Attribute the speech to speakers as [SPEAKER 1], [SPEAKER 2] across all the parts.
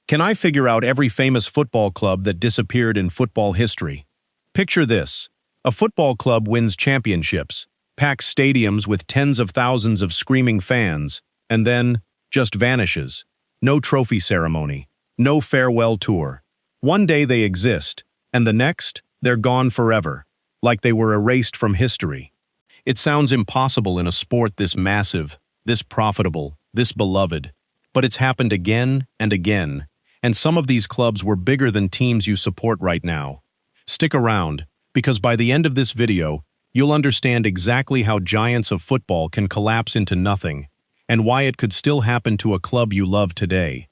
[SPEAKER 1] Can I figure out every famous football club that disappeared in football history? Picture this. A football club wins championships, packs stadiums with tens of thousands of screaming fans, and then just vanishes. No trophy ceremony, no farewell tour. One day they exist, and the next, they're gone forever, like they were erased from history. It sounds impossible in a sport this massive, this profitable, this beloved, but it's happened again and again, and some of these clubs were bigger than teams you support right now. Stick around, because by the end of this video, you'll understand exactly how giants of football can collapse into nothing, and why it could still happen to a club you love today.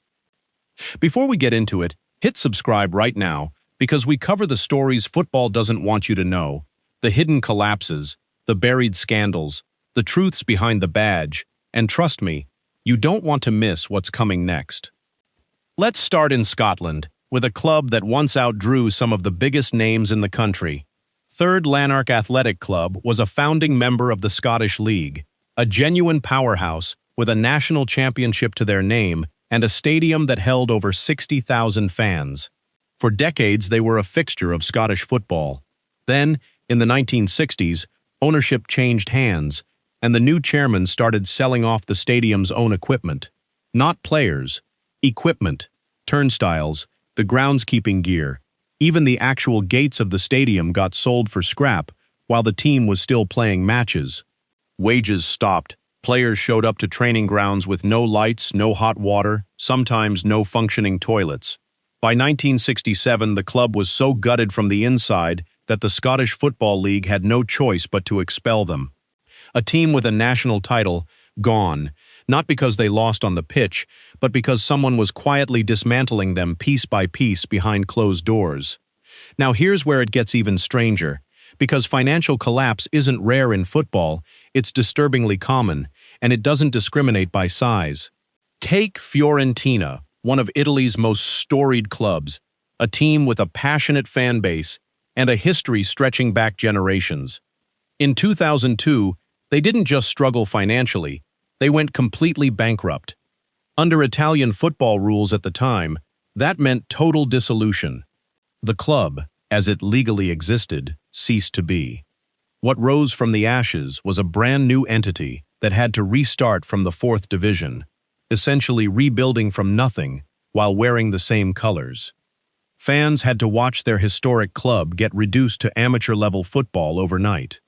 [SPEAKER 1] Before we get into it, hit subscribe right now, because we cover the stories football doesn't want you to know, the hidden collapses, the buried scandals, the truths behind the badge, and trust me, you don't want to miss what's coming next. Let's start in Scotland, with a club that once outdrew some of the biggest names in the country. Third Lanark Athletic Club was a founding member of the Scottish League, a genuine powerhouse with a national championship to their name and a stadium that held over 60,000 fans. For decades, they were a fixture of Scottish football. Then, in the 1960s, ownership changed hands, and the new chairman started selling off the stadium's own equipment. Not players, equipment, turnstiles, the groundskeeping gear. Even the actual gates of the stadium got sold for scrap while the team was still playing matches. Wages stopped. Players showed up to training grounds with no lights, no hot water, sometimes no functioning toilets. By 1967, the club was so gutted from the inside that the Scottish Football League had no choice but to expel them. A team with a national title, gone, not because they lost on the pitch, but because someone was quietly dismantling them piece by piece behind closed doors. Now here's where it gets even stranger. Because financial collapse isn't rare in football, it's disturbingly common, and it doesn't discriminate by size. Take Fiorentina, one of Italy's most storied clubs, a team with a passionate fan base and a history stretching back generations. In 2002, they didn't just struggle financially, they went completely bankrupt. Under Italian football rules at the time, that meant total dissolution. The club, as it legally existed, ceased to be. What rose from the ashes was a brand new entity that had to restart from the fourth division, essentially rebuilding from nothing while wearing the same colors. Fans had to watch their historic club get reduced to amateur-level football overnight.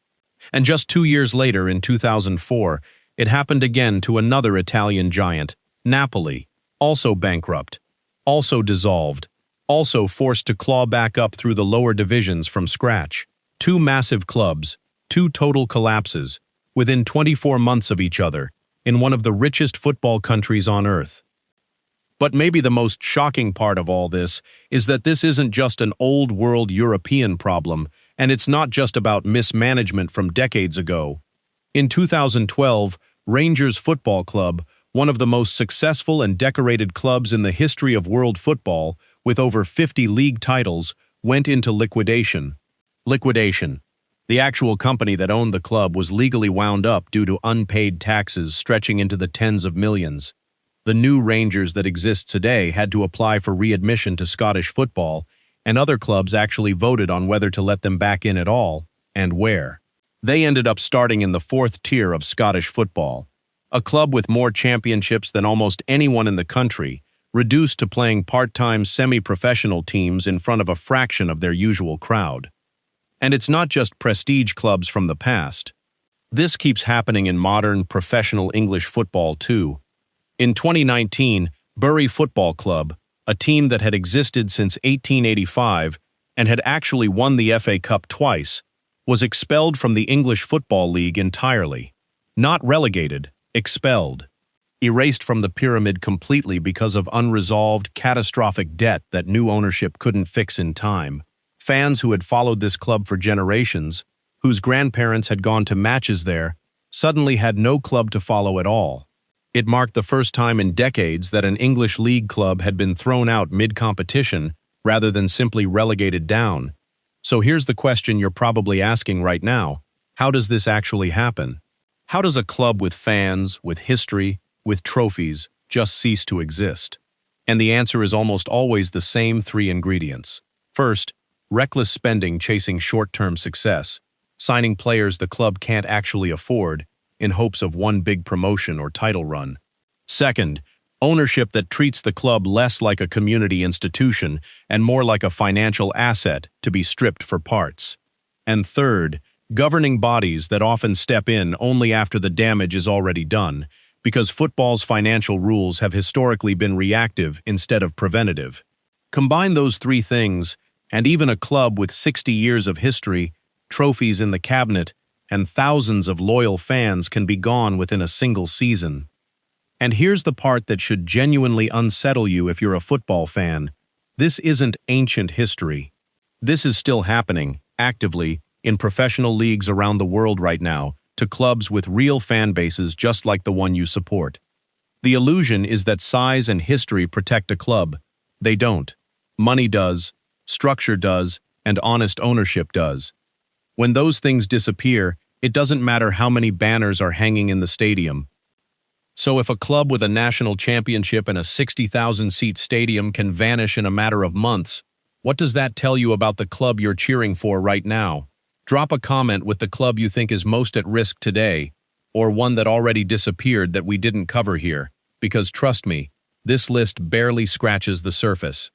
[SPEAKER 1] And just 2 years later, in 2004, it happened again to another Italian giant, Napoli, also bankrupt, also dissolved, also forced to claw back up through the lower divisions from scratch. Two massive clubs, two total collapses, within 24 months of each other, in one of the richest football countries on earth. But maybe the most shocking part of all this is that this isn't just an old-world European problem, and it's not just about mismanagement from decades ago. In 2012, Rangers Football Club, one of the most successful and decorated clubs in the history of world football, with over 50 league titles, went into liquidation. Liquidation. The actual company that owned the club was legally wound up due to unpaid taxes stretching into the tens of millions. The new Rangers that exist today had to apply for readmission to Scottish football, and other clubs actually voted on whether to let them back in at all, and where. They ended up starting in the fourth tier of Scottish football, a club with more championships than almost anyone in the country, reduced to playing part-time semi-professional teams in front of a fraction of their usual crowd. And it's not just prestige clubs from the past. This keeps happening in modern, professional English football too. In 2019, Bury Football Club, a team that had existed since 1885 and had actually won the FA Cup twice, was expelled from the English Football League entirely. Not relegated, expelled. Erased from the pyramid completely because of unresolved, catastrophic debt that new ownership couldn't fix in time. Fans who had followed this club for generations, whose grandparents had gone to matches there, suddenly had no club to follow at all. It marked the first time in decades that an English league club had been thrown out mid-competition rather than simply relegated down. So here's the question you're probably asking right now. How does this actually happen? How does a club with fans, with history, with trophies, just cease to exist? And the answer is almost always the same three ingredients. First, reckless spending chasing short-term success, signing players the club can't actually afford in hopes of one big promotion or title run. Second, ownership that treats the club less like a community institution and more like a financial asset to be stripped for parts. And third, governing bodies that often step in only after the damage is already done, because football's financial rules have historically been reactive instead of preventative. Combine those three things, and even a club with 60 years of history, trophies in the cabinet, and thousands of loyal fans can be gone within a single season. And here's the part that should genuinely unsettle you if you're a football fan. This isn't ancient history. This is still happening, actively, in professional leagues around the world right now, to clubs with real fan bases just like the one you support. The illusion is that size and history protect a club. They don't. Money does, structure does, and honest ownership does. When those things disappear, it doesn't matter how many banners are hanging in the stadium. So if a club with a national championship and a 60,000-seat stadium can vanish in a matter of months, what does that tell you about the club you're cheering for right now? Drop a comment with the club you think is most at risk today, or one that already disappeared that we didn't cover here, because trust me, this list barely scratches the surface.